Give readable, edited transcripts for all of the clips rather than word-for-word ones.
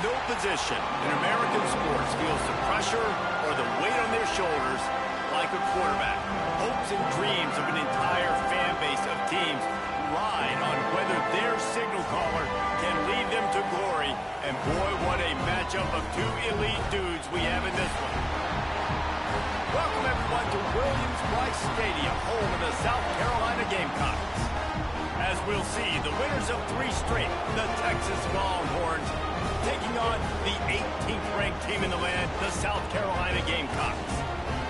No position in American sports feels the pressure or the weight on their shoulders like a quarterback. Hopes and dreams of an entire fan base of teams ride on whether their signal caller can lead them to glory. And boy, what a matchup of two elite dudes we have in this one. Welcome everyone to Williams-Brice Stadium, home of the South Carolina Gamecocks. As we'll see, the winners of 3 straight, the Texas Longhorns, taking on the 18th ranked team in the land, the South Carolina Gamecocks.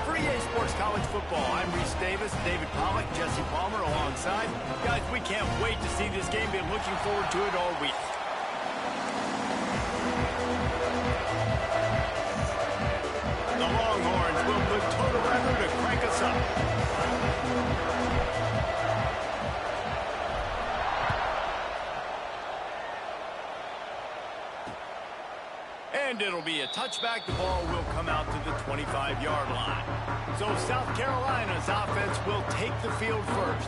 For EA Sports College Football, I'm Reese Davis, David Pollack, Jesse Palmer alongside. Guys, we can't wait to see this game. Been looking forward to it all week. The Longhorns will put total record to crank us up. And it'll be a touchback. The ball will come out to the 25-yard line. So South Carolina's offense will take the field first.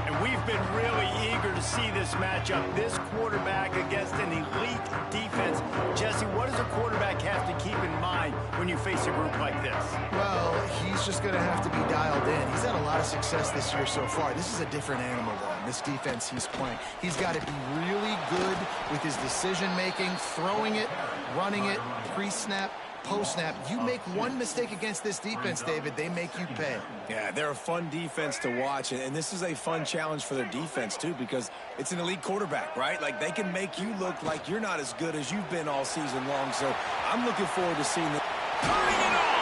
And we've been really eager to see this matchup. This quarterback against an elite defense. Jesse, what does a quarterback have to keep in mind when you face a group like this? Well, he's just going to have to be dialed in. He's had a lot of success this year so far. This is a different animal, though, in this defense he's playing. He's got to be really good with his decision-making, throwing it, running it, pre-snap, post-snap. You make one mistake against this defense, David, they make you pay. Yeah, they're a fun defense to watch, and this is a fun challenge for their defense, too, because it's an elite quarterback, right? Like, they can make you look like you're not as good as you've been all season long, so I'm looking forward to seeing the... Turning it on!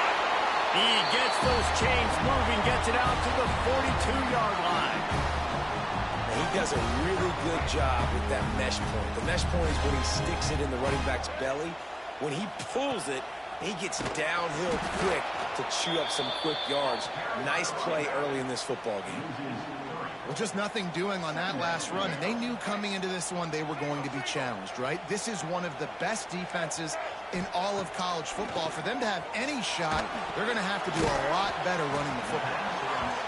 He gets those chains moving, gets it out to the 42-yard line. He does a really good job with that mesh point. The mesh point is when he sticks it in the running back's belly. When he pulls it, he gets downhill quick to chew up some quick yards. Nice play early in this football game. Well, just nothing doing on that last run, and they knew coming into this one they were going to be challenged, right? This is one of the best defenses in all of college football. For them to have any shot, they're going to have to do a lot better running the football.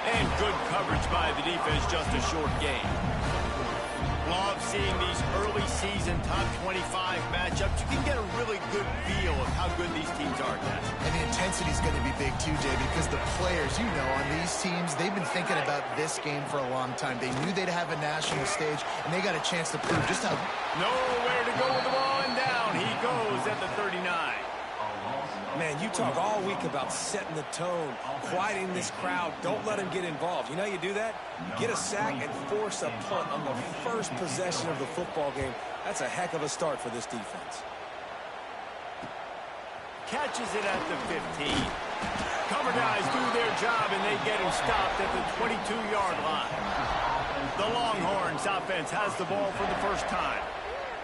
And good coverage by the defense, just a short gain. Love seeing these early season top 25 matchups. You can get a really good feel of how good these teams are, guys. And the intensity is going to be big too, Jay, because the players, you know, on these teams, they've been thinking about this game for a long time. They knew they'd have a national stage, and they got a chance to prove just how... Nowhere to go with the ball, and down he goes at the 39. Man, you talk all week about setting the tone, quieting this crowd. Don't let them get involved. You know how you do that? Get a sack and force a punt on the first possession of the football game. That's a heck of a start for this defense. Catches it at the 15. Cover guys do their job, and they get him stopped at the 22-yard line. The Longhorns offense has the ball for the first time.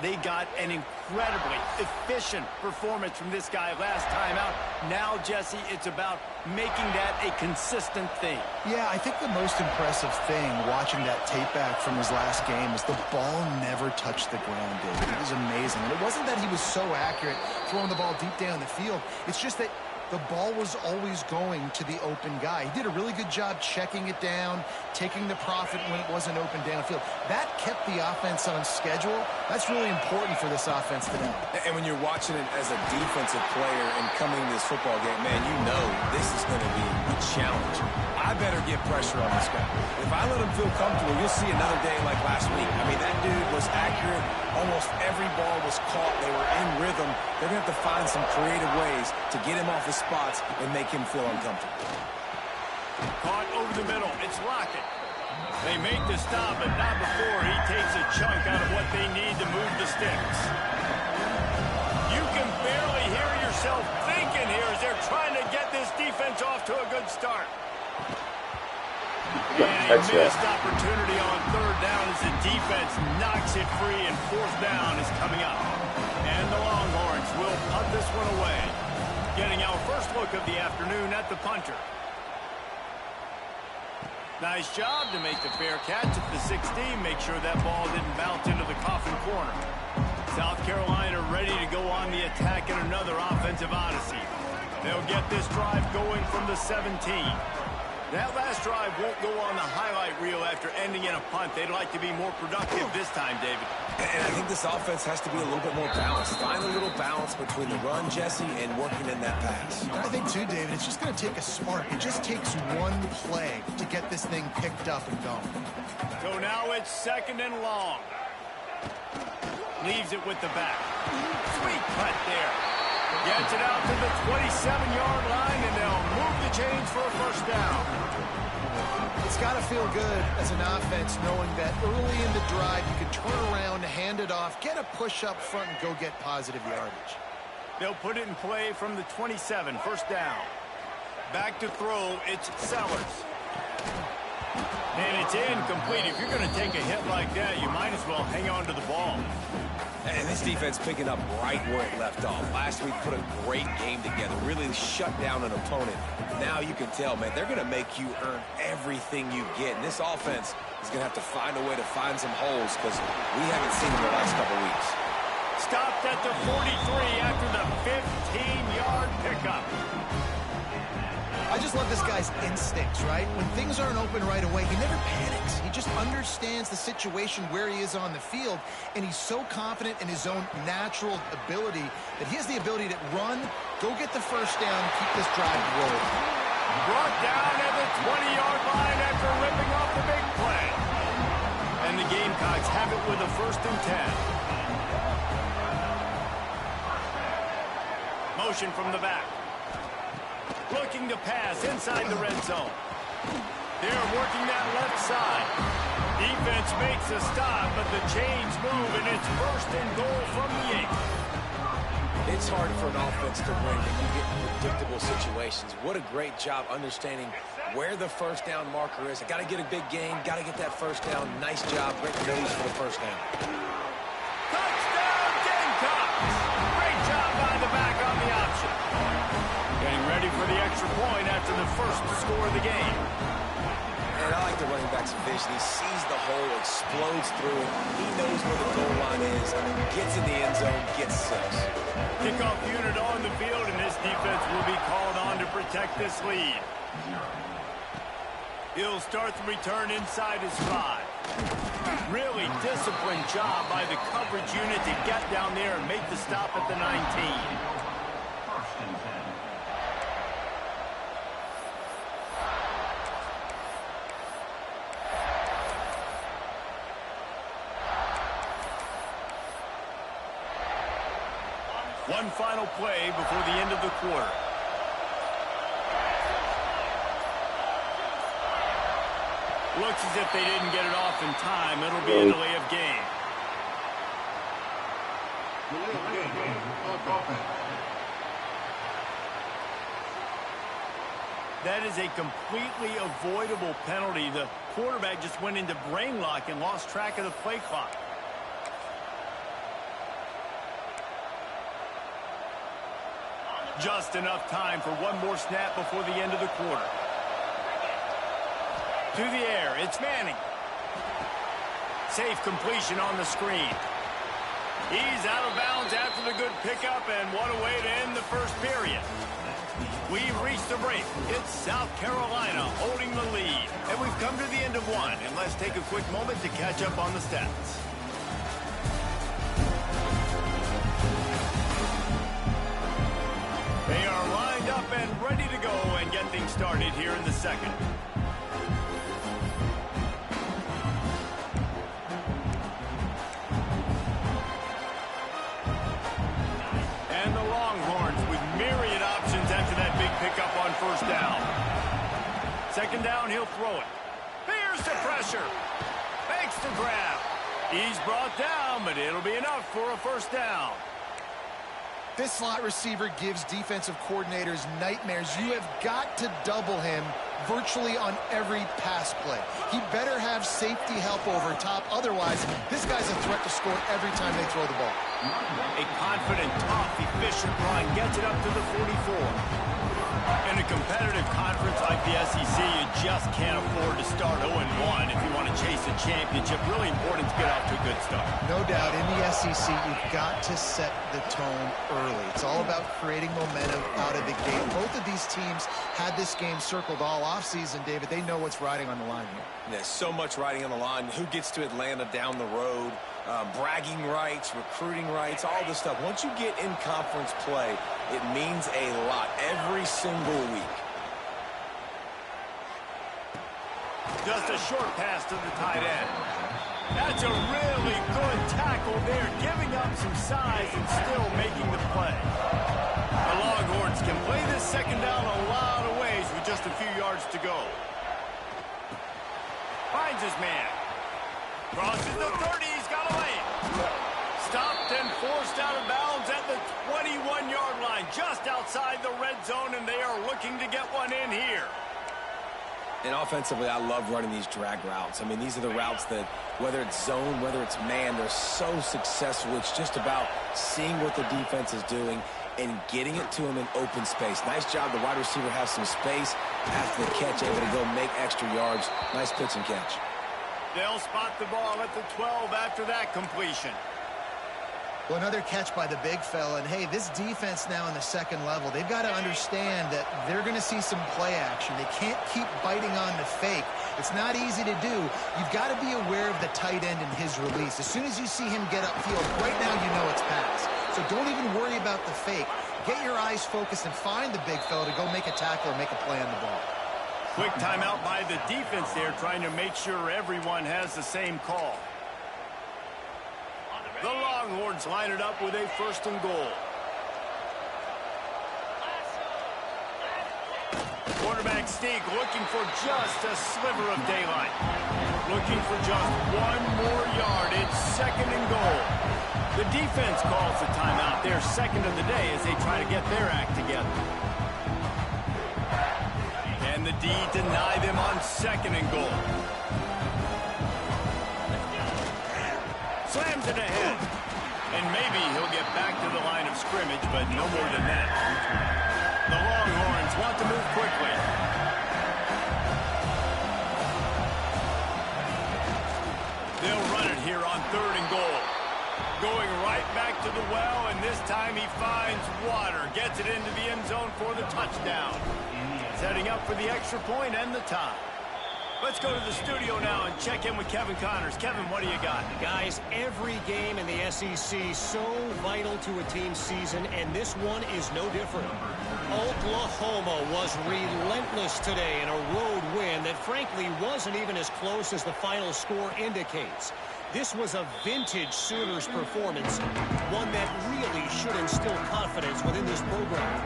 They got an incredibly efficient performance from this guy last time out. Now, Jesse, it's about making that a consistent thing. Yeah, I think the most impressive thing watching that tape back from his last game is the ball never touched the ground, David. It was amazing. And it wasn't that he was so accurate throwing the ball deep down the field. It's just that the ball was always going to the open guy. He did a really good job checking it down, taking the profit when it wasn't open downfield. That kept the offense on schedule. That's really important for this offense today. And when you're watching it as a defensive player and coming to this football game, man, you know this is going to be a challenge. I better get pressure on this guy. If I let him feel comfortable, you'll see another day like last week. I mean, that dude was accurate. Almost every ball was caught. They were in rhythm. They're going to have to find some creative ways to get him off his spots and make him feel uncomfortable. Caught over the middle. It's Lockett. They make the stop, but not before he takes a chunk out of what they need to move the sticks. You can barely hear yourself thinking here as they're trying to get this defense off to a good start. And a missed opportunity on third down as the defense knocks it free, and fourth down is coming up. And the Longhorns will punt this one away. Getting our first look of the afternoon at the punter. Nice job to make the fair catch at the 16. Make sure that ball didn't bounce into the coffin corner. South Carolina ready to go on the attack in another offensive odyssey. They'll get this drive going from the 17. That last drive won't go on the highlight reel after ending in a punt. They'd like to be more productive this time, David. And I think this offense has to be a little bit more balanced. Find a little balance between the run, Jesse, and working in that pass. I think, too, David, it's just going to take a spark. It just takes one play to get this thing picked up and going. So now it's 2nd and long. Leaves it with the back. Sweet cut there. Gets it out to the 27-yard line, and they'll move the chains for a first down. It's got to feel good as an offense knowing that early in the drive you can turn around, hand it off, get a push up front, and go get positive yardage. They'll put it in play from the 27, first down. Back to throw, it's Sellers. And it's incomplete. If you're going to take a hit like that, you might as well hang on to the ball. And this defense picking up right where it left off. Last week put a great game together, really shut down an opponent. Now you can tell, man, they're going to make you earn everything you get. And this offense is going to have to find a way to find some holes because we haven't seen them the last couple weeks. Stopped at the 43 after the 15-yard pickup. I just love this guy's instincts, right? When things aren't open right away, he never panics. He just understands the situation where he is on the field, and he's so confident in his own natural ability that he has the ability to run, go get the first down, keep this drive rolling. Brought down at the 20-yard line after ripping off the big play. And the Gamecocks have it with a 1st and 10. Motion from the back. Looking to pass inside the red zone. They're working that left side. Defense makes a stop, but the chains move, and it's 1st and goal from the 8. It's hard for an offense to win when you get in predictable situations. What a great job understanding where the first down marker is. I got to get a big gain, got to get that first down. Nice job, great release for the first down. Touchdown, Gamecocks! Great job by the back on the option. Getting ready for the extra point after the first score of the game. And I like the running back's vision. He sees the hole, explodes through it. He knows where the goal line is, gets in the end zone, gets 6. Kickoff unit on the field, and this defense will be called on to protect this lead. He'll start the return inside his 5. Really disciplined job by the coverage unit to get down there and make the stop at the 19. One final play before the end of the quarter. Looks as if they didn't get it off in time. It'll be a delay of game. That is a completely avoidable penalty. The quarterback just went into brain lock and lost track of the play clock. Just enough time for one more snap before the end of the quarter. To the air, it's Manning. Safe completion on the screen. He's out of bounds after the good pickup, and what a way to end the first period. We've reached the break. It's South Carolina holding the lead. And we've come to the end of one, and let's take a quick moment to catch up on the stats. They are lined up and ready to go and get things started here in the second. And the Longhorns with myriad options after that big pickup on first down. Second down, he'll throw it. Fears the pressure. Makes the grab. He's brought down, but it'll be enough for a first down. This slot receiver gives defensive coordinators nightmares. You have got to double him virtually on every pass play. He better have safety help over top. Otherwise, this guy's a threat to score every time they throw the ball. A confident, tough, efficient run gets it up to the 44. In a competitive conference like the SEC, you just can't afford to start 0-1 if you want to chase a championship. Really important to get off to a good start. No doubt, in the SEC, you've got to set the tone early. It's all about creating momentum out of the gate. Both of these teams had this game circled all offseason, David. They know what's riding on the line here. There's so much riding on the line. Who gets to Atlanta down the road? Bragging rights, recruiting rights, all this stuff. Once you get in conference play, it means a lot every single week. Just a short pass to the tight end. That's a really good tackle there, giving up some size and still making the play. The Longhorns can play this second down a lot of ways with just a few yards to go. Finds his man. Crosses the 30, he's got a lane. Stopped and forced out of bounds at the 21-yard line, just outside the red zone, and they are looking to get one in here. And offensively, I love running these drag routes. I mean, these are the routes that, whether it's zone, whether it's man, they're so successful. It's just about seeing what the defense is doing and getting it to him in open space. Nice job. The wide receiver has some space after the catch, able to go make extra yards. Nice pitch and catch. They'll spot the ball at the 12 after that completion. Well, another catch by the big fella. And, hey, this defense now in the second level, they've got to understand that they're going to see some play action. They can't keep biting on the fake. It's not easy to do. You've got to be aware of the tight end and his release. As soon as you see him get upfield, right now you know it's pass. So don't even worry about the fake. Get your eyes focused and find the big fella to go make a tackle or make a play on the ball. Quick timeout by the defense there, trying to make sure everyone has the same call. The Longhorns line it up with a 1st and goal. Quarterback Sneak looking for just a sliver of daylight. Looking for just one more yard. It's 2nd and goal. The defense calls the timeout. Their 2nd of the day as they try to get their act together. And the D deny them on 2nd and goal. Slams it ahead. And maybe he'll get back to the line of scrimmage, but no more than that. The Longhorns want to move quickly. They'll run it here on 3rd and goal. Going right back to the well, and this time he finds water. Gets it into the end zone for the touchdown. Setting up for the extra point and the tie. Let's go to the studio now and check in with Kevin Connors. Kevin, what do you got? Guys, every game in the SEC so vital to a team's season, and this one is no different. Oklahoma was relentless today in a road win that frankly wasn't even as close as the final score indicates. This was a vintage Sooners performance, one that really should instill confidence within this program.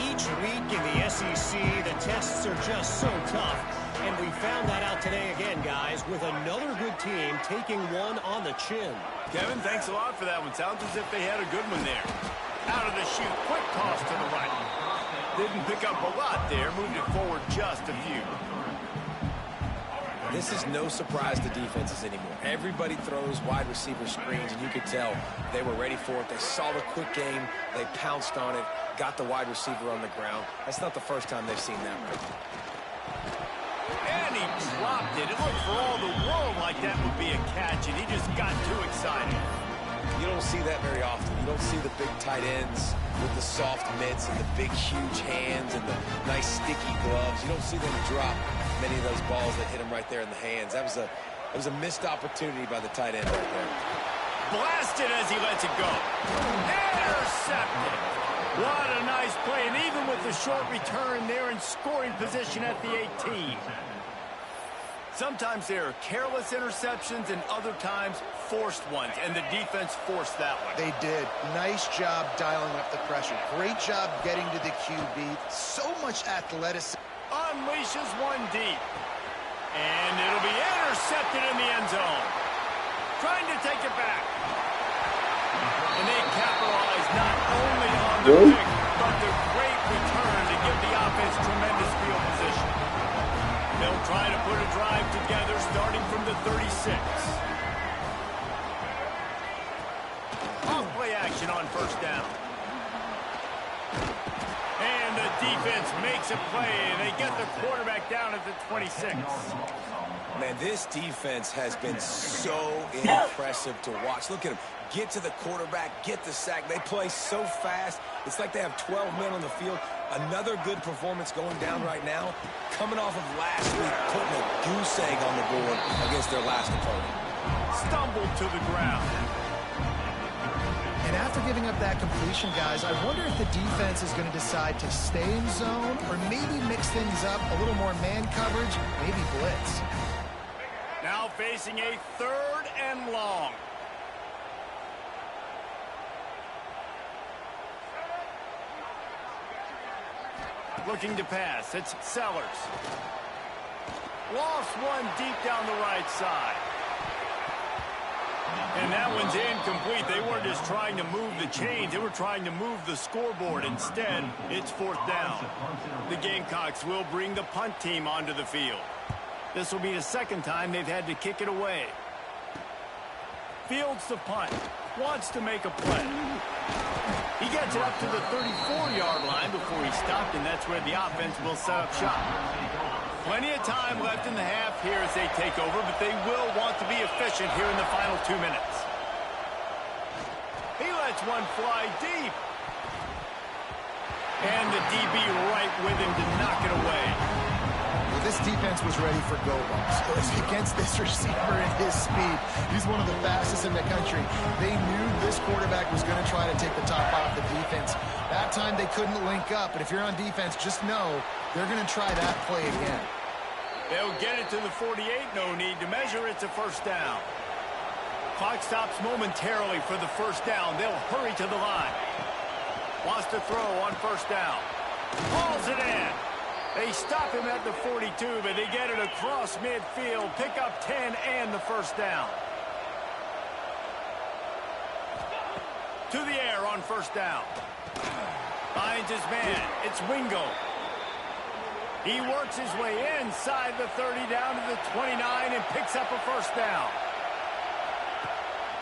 Each week in the SEC, the tests are just so tough. And we found that out today again, guys, with another good team taking one on the chin. Kevin, thanks a lot for that one. Sounds as if they had a good one there. Out of the chute, quick toss to the right. Didn't pick up a lot there, moved it forward just a few. This is no surprise to defenses anymore. Everybody throws wide receiver screens, and you could tell they were ready for it. They saw the quick game. They pounced on it, got the wide receiver on the ground. That's not the first time they've seen that right. And he dropped it. It looked for all the world like that would be a catch, and he just got too excited. You don't see that very often. You don't see the big tight ends with the soft mitts and the big, huge hands and the nice, sticky gloves. You don't see them drop many of those balls that hit him right there in the hands. That was a missed opportunity by the tight end right there. Blasted as he lets it go. Intercepted. What a nice play, and even with the short return, they're in scoring position at the 18. Sometimes there are careless interceptions and other times forced ones, and the defense forced that one. They did. Nice job dialing up the pressure. Great job getting to the QB. So much athleticism. Unleashes one deep. And it'll be intercepted in the end zone. Trying to take it back. And they capitalize not only on the pick, but the great return to give the offense tremendous field position. They'll try to put a drive together starting from the 36. Off first down. And the defense makes a play. They get the quarterback down at the 26. Man, this defense has been so impressive to watch. Look at them. Get to the quarterback, get the sack. They play so fast. It's like they have 12 men on the field. Another good performance going down right now. Coming off of last week, putting a goose egg on the board against their last opponent. Stumbled to the ground. And after giving up that completion, guys, I wonder if the defense is going to decide to stay in zone or maybe mix things up, a little more man coverage, maybe blitz. Now facing a 3rd and long. Looking to pass. It's Sellers. Lost one deep down the right side. And that one's incomplete. They weren't just trying to move the chains. They were trying to move the scoreboard. Instead, it's 4th down. The Gamecocks will bring the punt team onto the field. This will be the 2nd time they've had to kick it away. Fields the punt. Wants to make a play. He gets it up to the 34-yard line before he stopped, and that's where the offense will set up shop. Plenty of time left in the half here as they take over, but they will want to be efficient here in the final 2 minutes. He lets one fly deep. And the DB right with him to knock it away. Well, this defense was ready for go balls. Against this receiver and his speed, he's one of the fastest in the country. They knew this quarterback was going to try to take the top off the defense. That time they couldn't link up, but if you're on defense, just know they're going to try that play again. They'll get it to the 48. No need to measure. It's a 1st down. Clock stops momentarily for the 1st down. They'll hurry to the line. Wants to throw on 1st down. Hauls it in. They stop him at the 42, but they get it across midfield. Pick up 10 and the 1st down. To the air on 1st down. Finds his man. It's Wingo. He works his way inside the 30 down to the 29 and picks up a 1st down.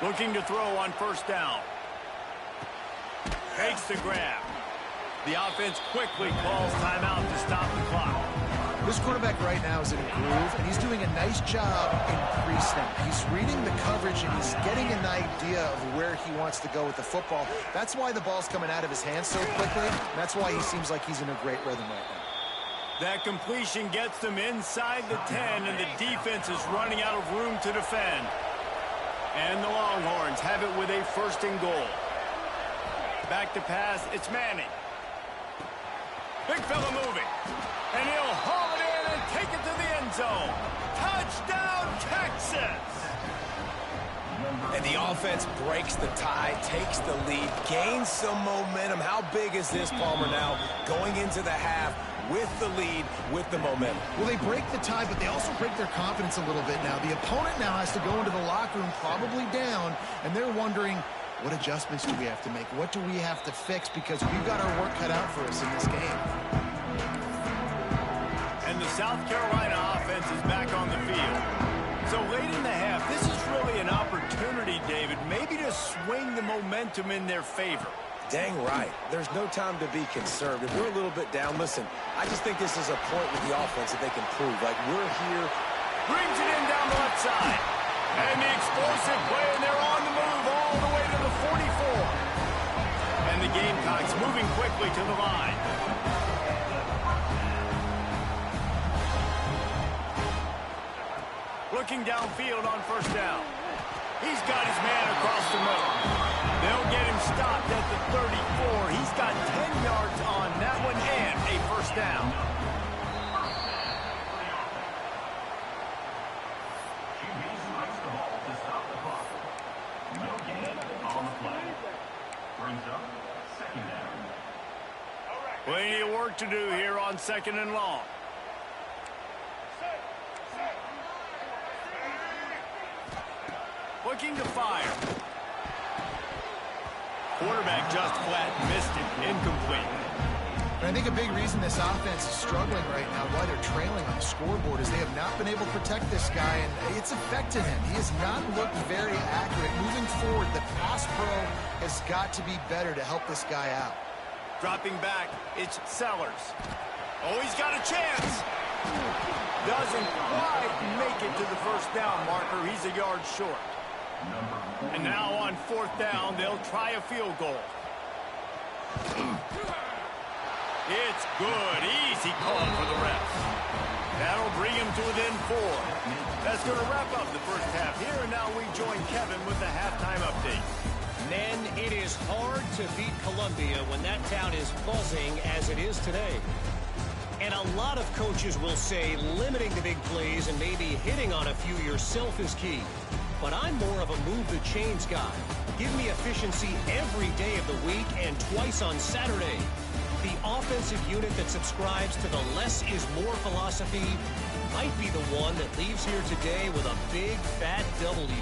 Looking to throw on 1st down. Makes the grab. The offense quickly calls timeout to stop the clock. This quarterback right now is in a groove, and he's doing a nice job in pre-snap. He's reading the coverage, and he's getting an idea of where he wants to go with the football. That's why the ball's coming out of his hands so quickly, and that's why he seems like he's in a great rhythm right now. That completion gets them inside the 10, and the defense is running out of room to defend. And the Longhorns have it with a 1st and goal. Back to pass, it's Manning. Big fella moving. And he'll haul it in and take it to the end zone. Touchdown, Texas! And the offense breaks the tie, takes the lead, gains some momentum. How big is this, Palmer, now going into the half with the lead, with the momentum? Well, they break the tie, but they also break their confidence a little bit now. The opponent now has to go into the locker room probably down, and they're wondering, what adjustments do we have to make? What do we have to fix? Because we've got our work cut out for us in this game. And the South Carolina offense is back on the field. So late in the half, this is really an opportunity, David, maybe to swing the momentum in their favor. Dang right. There's no time to be conserved. If we're a little bit down, listen, I just think this is a point with the offense that they can prove. Like, we're here. Brings it in down the left side. And the explosive play, and they're on the move all the way to the 44. And the Gamecocks moving quickly to the line. Looking downfield on 1st down. He's got his man across the middle. They'll get him stopped at the 34. He's got 10 yards on that one and a 1st down. Plenty of work to do here on 2nd and long. Looking to fire. Quarterback just flat missed it. Incomplete. And I think a big reason this offense is struggling right now, why they're trailing on the scoreboard, is they have not been able to protect this guy, and it's affected him. He has not looked very accurate. Moving forward, the pass pro has got to be better to help this guy out. Dropping back, it's Sellers. Oh, he's got a chance. Doesn't quite make it to the first down marker. He's a yard short. And now on 4th down, they'll try a field goal. It's good. Easy call for the refs. That'll bring him to within 4. That's going to wrap up the first half here, and now we join Kevin with the halftime update. Men, it is hard to beat Columbia when that town is buzzing as it is today. And a lot of coaches will say limiting the big plays and maybe hitting on a few yourself is key. But I'm more of a move the chains guy. Give me efficiency every day of the week and twice on Saturday. The offensive unit that subscribes to the less is more philosophy might be the one that leaves here today with a big fat W.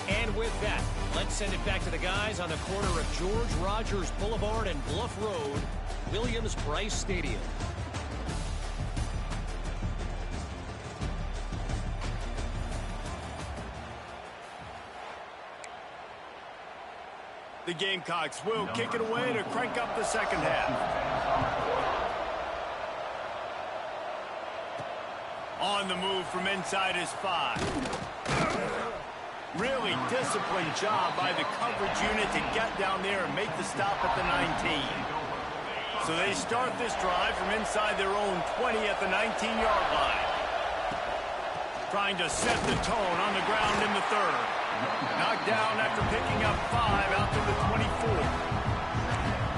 And with that, let's send it back to the guys on the corner of George Rogers Boulevard and Bluff Road, Williams-Brice Stadium. The Gamecocks will kick it away to crank up the second half. On the move from inside his 5. Really disciplined job by the coverage unit to get down there and make the stop at the 19. So they start this drive from inside their own 20 at the 19-yard line. Trying to set the tone on the ground in the 3rd. Knocked down after picking up 5 out to the 24.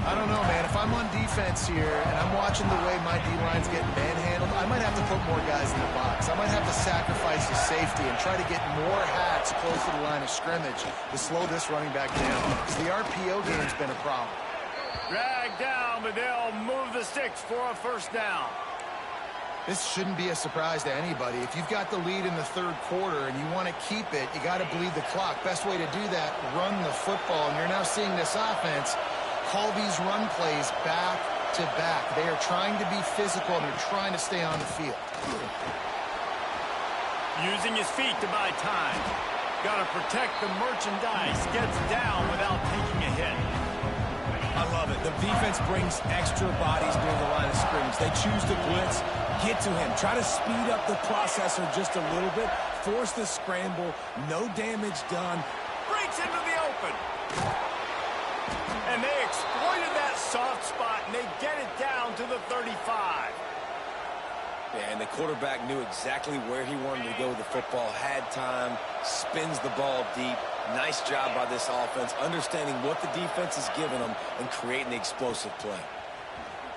I don't know, man. If I'm on defense here and I'm watching the way my D-line's getting manhandled, I might have to put more guys in the box. I might have to sacrifice the safety and try to get more hats close to the line of scrimmage to slow this running back down. Because the RPO game's been a problem. Dragged down, but they'll move the sticks for a first down. This shouldn't be a surprise to anybody. If you've got the lead in the 3rd quarter and you want to keep it, you got to bleed the clock. Best way to do that, run the football. And you're now seeing this offense call these run plays back to back. They are trying to be physical and they're trying to stay on the field. Using his feet to buy time. Got to protect the merchandise. Gets down without taking a hit. I love it. The defense brings extra bodies near the line of scrimmage. They choose to blitz, get to him, try to speed up the processor just a little bit, force the scramble, no damage done. Breaks into the open. And they exploited that soft spot, and they get it down to the 35. Yeah, and the quarterback knew exactly where he wanted to go with the football, had time, spins the ball deep. Nice job by this offense, understanding what the defense is giving them and creating the explosive play.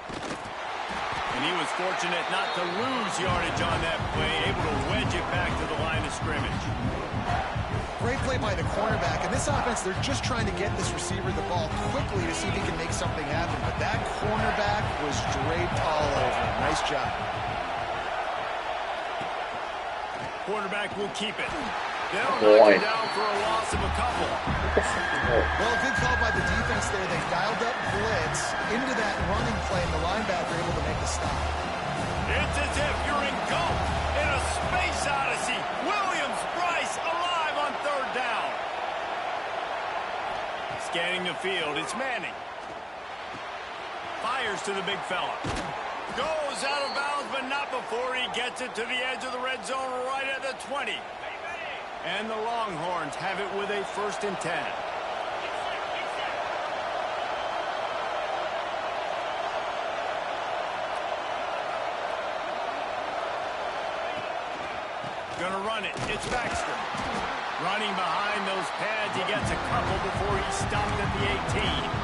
And he was fortunate not to lose yardage on that play, able to wedge it back to the line of scrimmage. Great play by the cornerback. And this offense, they're just trying to get this receiver the ball quickly to see if he can make something happen. But that cornerback was draped all over him. Nice job. Quarterback will keep it. They'll knock him down for a loss of a couple. Well, good call by the defense there. They dialed up blitz into that running play, and the linebacker able to make the stop. It's as if you're engulfed in a space odyssey. Williams-Brice alive on 3rd down. Scanning the field, it's Manning. Fires to the big fella. Goes out of bounds, but not before he gets it to the edge of the red zone right at the 20. And the Longhorns have it with a 1st and 10. Gonna run it. It's Baxter. Running behind those pads. He gets a couple before he's stopped at the 18.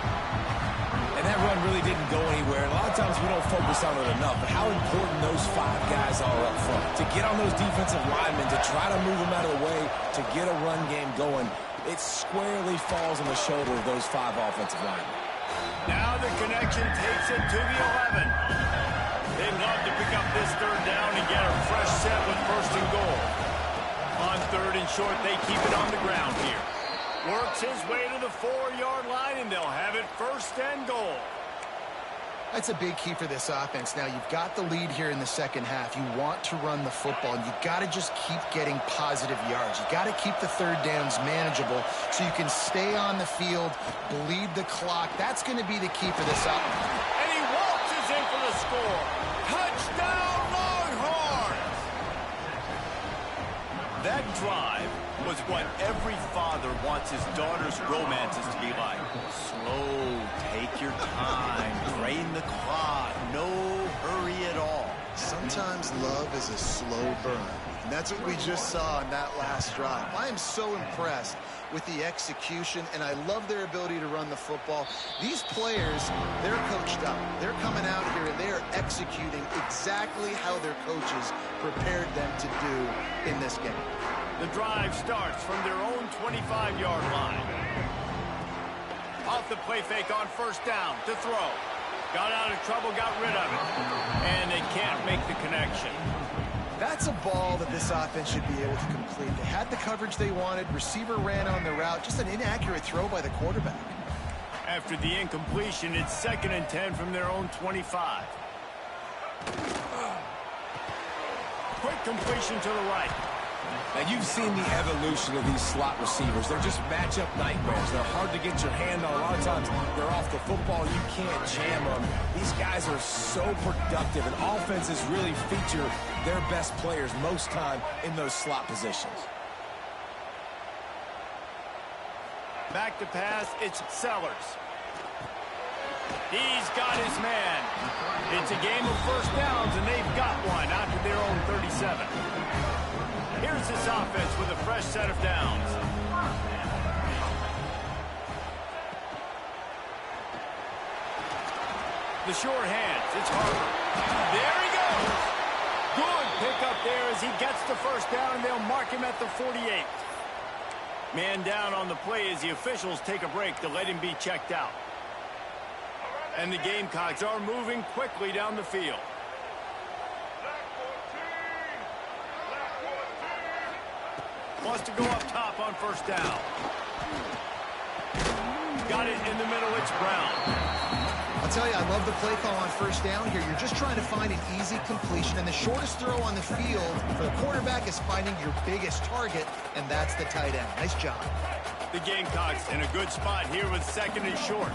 And that run really didn't go anywhere. A lot of times we don't focus on it enough, but how important those 5 guys are up front. To get on those defensive linemen, to try to move them out of the way, to get a run game going, it squarely falls on the shoulder of those 5 offensive linemen. Now the connection takes it to the 11. They'd love to pick up this 3rd down and get a fresh set with 1st and goal. On 3rd and short, they keep it on the ground here. Works his way to the 4-yard line, and they'll have it 1st and goal. That's a big key for this offense. Now, you've got the lead here in the second half. You want to run the football, and you've got to just keep getting positive yards. You've got to keep the third downs manageable so you can stay on the field, bleed the clock. That's going to be the key for this offense. And he waltzes in for the score. Touchdown, Longhorns! That drive was what every father wants his daughter's romances to be like. Slow, take your time, drain the clock, no hurry at all. Sometimes love is a slow burn, and that's what we just saw in that last drive. I am so impressed with the execution, and I love their ability to run the football. These players, they're coached up. They're coming out here, and they are executing exactly how their coaches prepared them to do in this game. The drive starts from their own 25-yard line. Off the play fake on first down to throw. Got out of trouble, got rid of it. And they can't make the connection. That's a ball that this offense should be able to complete. They had the coverage they wanted. Receiver ran on the route. Just an inaccurate throw by the quarterback. After the incompletion, it's 2nd and 10 from their own 25. Quick completion to the right. Now, you've seen the evolution of these slot receivers. They're just matchup nightmares. They're hard to get your hand on. A lot of times, they're off the football. You can't jam them. These guys are so productive, and offenses really feature their best players most time in those slot positions. Back to pass, it's Sellers. He's got his man. It's a game of first downs, and they've got one out to their own 37. Here's this offense with a fresh set of downs. The short hands, it's Harper. There he goes. Good pickup there as he gets the first down, and they'll mark him at the 48. Man down on the play as the officials take a break to let him be checked out. And the Gamecocks are moving quickly down the field. Wants to go up top on first down. Got it in the middle, it's Brown. I'll tell you, I love the play call on first down here. You're just trying to find an easy completion, and the shortest throw on the field for the quarterback is finding your biggest target, and that's the tight end. Nice job. The Gamecocks in a good spot here with 2nd and short.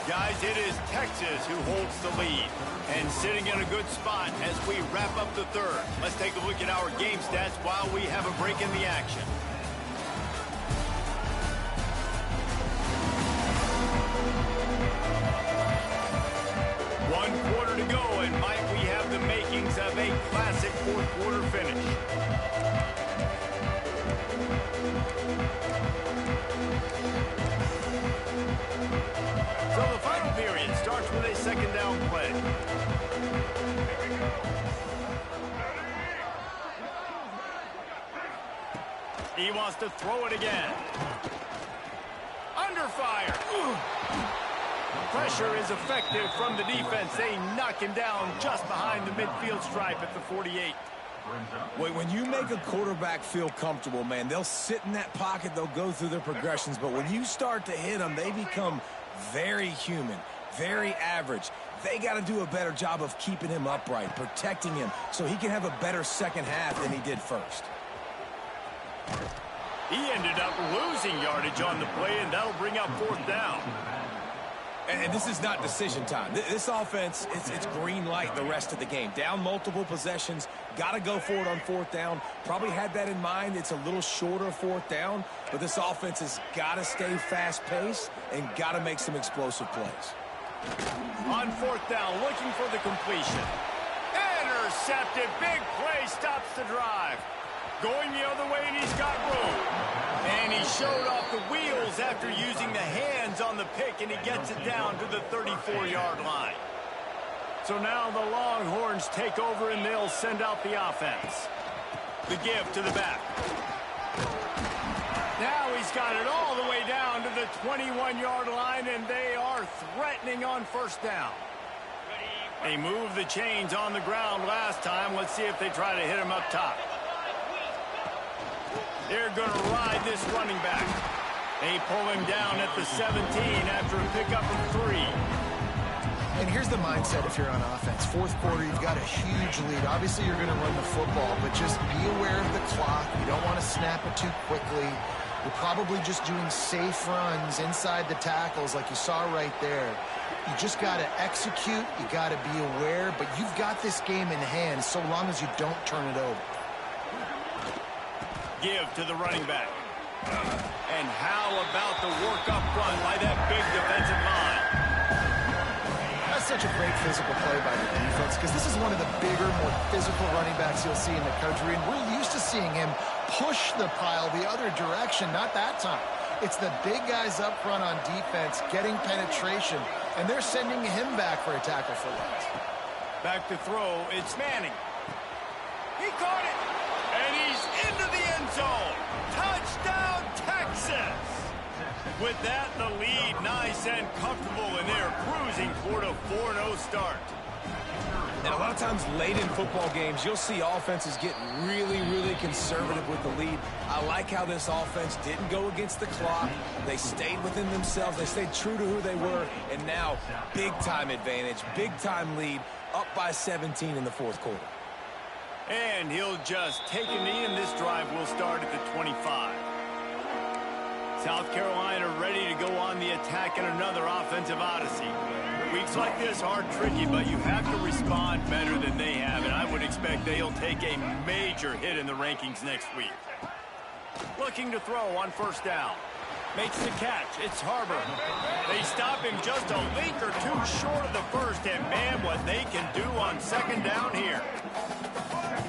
Guys, it is Texas who holds the lead and sitting in a good spot as we wrap up the third. Let's take a look at our game stats while we have a break in the action. One quarter to go, and might we have the makings of a classic fourth quarter finish. So the final period starts with a 2nd down play. He wants to throw it again. Under fire. Pressure is effective from the defense. They knock him down just behind the midfield stripe at the 48. When you make a quarterback feel comfortable, man, they'll sit in that pocket, they'll go through their progressions, but when you start to hit them, they become very human, very average. They got to do a better job of keeping him upright, protecting him, so he can have a better second half than he did first. He ended up losing yardage on the play, and that'll bring up 4th down. And this is not decision time. This offense, it's green light the rest of the game. Down multiple possessions, got to go for it on 4th down. Probably had that in mind. It's a little shorter 4th down, but this offense has got to stay fast-paced and got to make some explosive plays. On 4th down, looking for the completion. Intercepted. Big play stops the drive. Going the other way, and he's got room. And he showed off the wheels after using the hands on the pick, and he gets it down to the 34-yard line. So now the Longhorns take over, and they'll send out the offense. The give to the back. Now he's got it all the way down to the 21-yard line, and they are threatening on first down. They moved the chains on the ground last time. Let's see if they try to hit him up top. They're going to ride this running back. They pull him down at the 17 after a pickup of 3. And here's the mindset if you're on offense. Fourth quarter, you've got a huge lead. Obviously, you're going to run the football, but just be aware of the clock. You don't want to snap it too quickly. You're probably just doing safe runs inside the tackles like you saw right there. You just got to execute. You got to be aware, but you've got this game in hand so long as you don't turn it over. Give to the running back. And how about the work up front by that big defensive line? That's such a great physical play by the defense because this is one of the bigger, more physical running backs you'll see in the country, and we're used to seeing him push the pile the other direction. Not that time. It's the big guys up front on defense getting penetration, and they're sending him back for a tackle for loss. Back to throw. It's Manning. He caught it. And he's into the end zone. Touchdown, Texas. With that, the lead nice and comfortable, and they're cruising toward a 4-0 start. And a lot of times late in football games, you'll see offenses get really, really conservative with the lead. I like how this offense didn't go against the clock. They stayed within themselves. They stayed true to who they were. And now, big-time advantage, big-time lead, up by 17 in the fourth quarter. And he'll just take a knee, and this drive will start at the 25. South Carolina ready to go on the attack in another offensive odyssey. Weeks like this are tricky, but you have to respond better than they have, and I would expect they'll take a major hit in the rankings next week. Looking to throw on first down. Makes the catch. It's Harbor. They stop him just a link or two short of the first, and man, what they can do on second down here.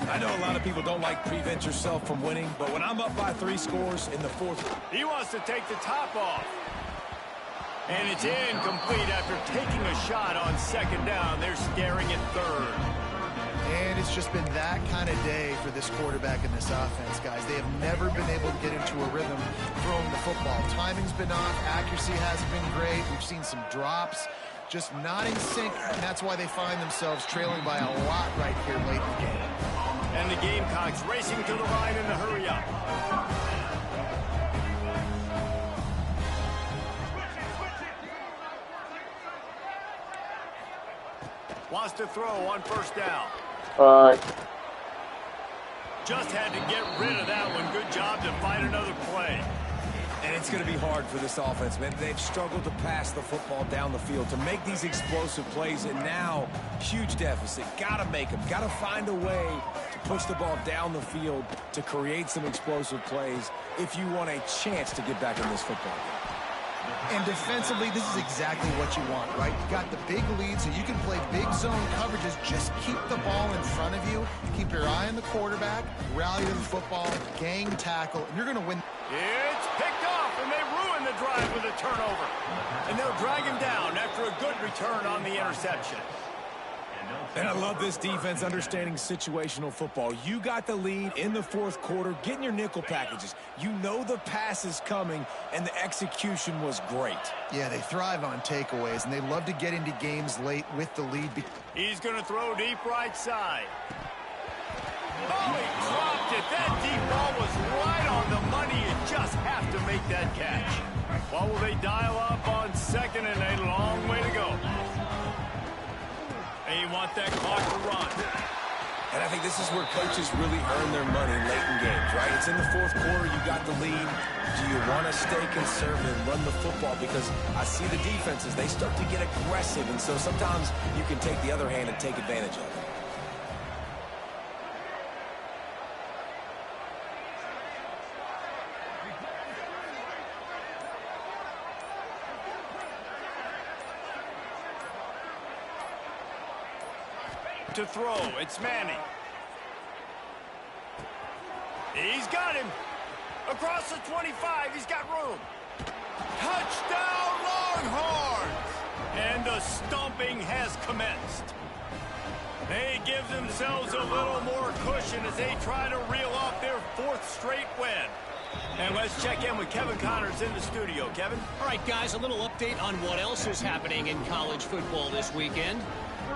I know a lot of people don't like prevent yourself from winning, but when I'm up by 3 scores in the fourth, he wants to take the top off. And it's incomplete after taking a shot on second down. They're staring at third. And it's just been that kind of day for this quarterback and this offense, guys. They have never been able to get into a rhythm throwing the football. Timing's been off. Accuracy hasn't been great. We've seen some drops. Just not in sync, and that's why they find themselves trailing by a lot right here late in the game. And the Gamecocks racing to the line in the hurry up. Wants to throw on first down. Just had to get rid of that one. Good job to find another play. and it's going to be hard for this offense, man. They've struggled to pass the football down the field, to make these explosive plays, and now, huge deficit. Got to make them. Got to find a way to push the ball down the field to create some explosive plays if you want a chance to get back in this football game. And defensively, this is exactly what you want, right? You got the big lead, so you can play big zone coverages. Just keep the ball in front of you. Keep your eye on the quarterback. Rally to the football. Gang tackle. And you're going to win. It's picked off, and they ruin the drive with a turnover. And they'll drag him down after a good return on the interception. And I love this defense understanding situational football. You got the lead in the fourth quarter, getting your nickel packages. You know the pass is coming, and the execution was great. Yeah, they thrive on takeaways, and they love to get into games late with the lead. He's going to throw deep right side. Oh, he dropped it. That deep ball was right on the money. You just have to make that catch. Well, will they dial up on second, and a long way to go. They want that clock to run. And I think this is where coaches really earn their money late in games, right? It's in the fourth quarter. You got the lead. Do you want to stay conservative and run the football? Because I see the defenses, they start to get aggressive, and so sometimes you can take the other hand and take advantage of it. To throw, it's Manning. He's got him. Across the 25, he's got room. Touchdown, Longhorns! And the stomping has commenced. They give themselves a little more cushion as they try to reel off their fourth straight win. And let's check in with Kevin Connors in the studio. Kevin? All right, guys, a little update on what else is happening in college football this weekend.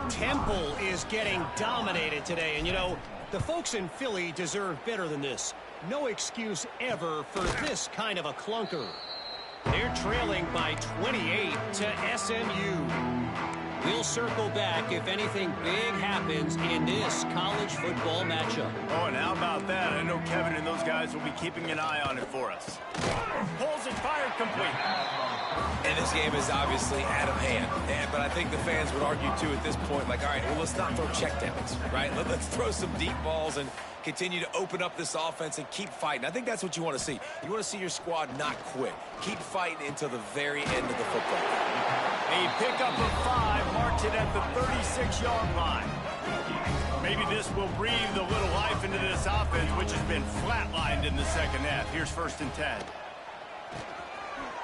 Temple is getting dominated today, and you know, the folks in Philly deserve better than this. No excuse ever for this kind of a clunker. They're trailing by 28 to SMU. We'll circle back if anything big happens in this college football matchup. Oh, and how about that? I know Kevin and those guys will be keeping an eye on it for us. Pulls it, fired, complete. And this game is obviously out of hand. But I think the fans would argue, too, at this point, like, all right, well, let's not throw checkdowns, right? Let's throw some deep balls and continue to open up this offense and keep fighting. I think that's what you want to see. You want to see your squad not quit. Keep fighting until the very end of the football game. A pickup of 5 marks it at the 36-yard line. Maybe this will breathe a little life into this offense, which has been flatlined in the second half. Here's 1st and 10.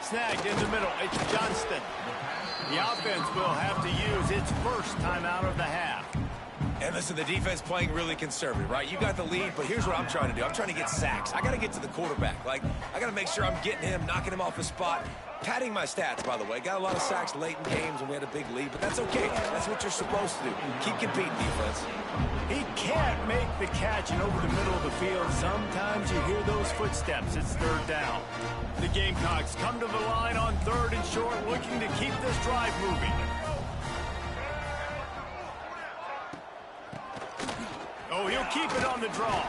Snagged in the middle. It's Johnston. The offense will have to use its first timeout of the half. And listen, the defense playing really conservative, right? You got the lead, but here's what I'm trying to do. I'm trying to get sacks. I got to get to the quarterback. Like, I got to make sure I'm getting him, knocking him off his spot. Padding my stats, by the way. Got a lot of sacks late in games when we had a big lead, but that's okay. That's what you're supposed to do. Keep competing, defense. He can't make the catch, and over the middle of the field, sometimes you hear those footsteps. It's 3rd down. The Gamecocks come to the line on 3rd and short, looking to keep this drive moving. Oh, he'll keep it on the draw.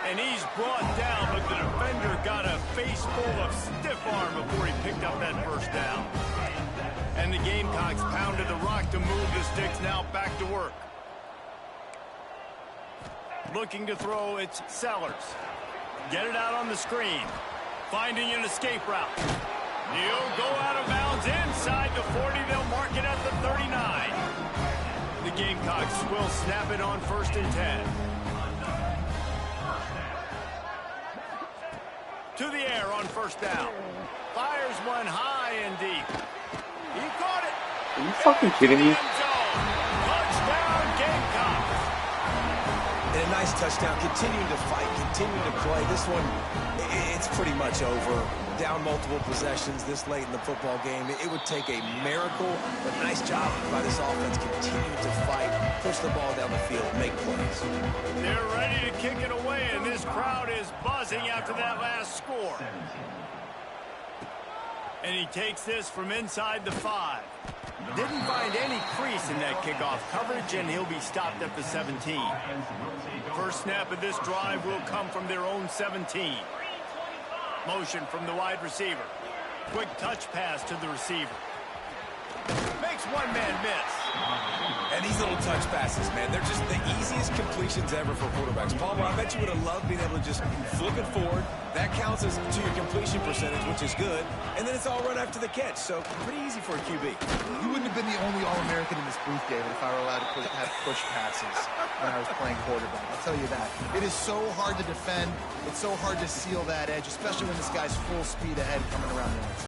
And he's brought down, but the defender got a face full of stiff arm before he picked up that 1st down. And the Gamecocks pounded the rock to move the sticks, now back to work. Looking to throw, it's Sellers. Get it out on the screen. Finding an escape route. He'll go out of bounds inside the 40. They'll mark it at the 39. The Gamecocks will snap it on 1st and 10. To the air on 1st down. Fires one high and deep. He caught it. Are you fucking kidding me? Touchdown, Gamecocks. And a nice touchdown. Continuing to fight, continuing to play. This one, it's pretty much over. Down multiple possessions this late in the football game. It would take a miracle, but nice job by this offense. Continue to fight, push the ball down the field, make plays. They're ready to kick it away, and this crowd is buzzing after that last score. And he takes this from inside the 5. Didn't find any crease in that kickoff coverage, and he'll be stopped at the 17. First snap of this drive will come from their own 17. Motion from the wide receiver. Quick touch pass to the receiver. Makes one man miss. And these little touch passes, man, they're just the easiest completions ever for quarterbacks. Palmer, I bet you would have loved being able to just flip it forward. That counts as to your completion percentage, which is good. And then it's all run after the catch. So pretty easy for a QB. You wouldn't have been the only All-American in this booth, David, if I were allowed to have push passes when I was playing quarterback. I'll tell you that. It is so hard to defend. It's so hard to seal that edge, especially when this guy's full speed ahead coming around the outside.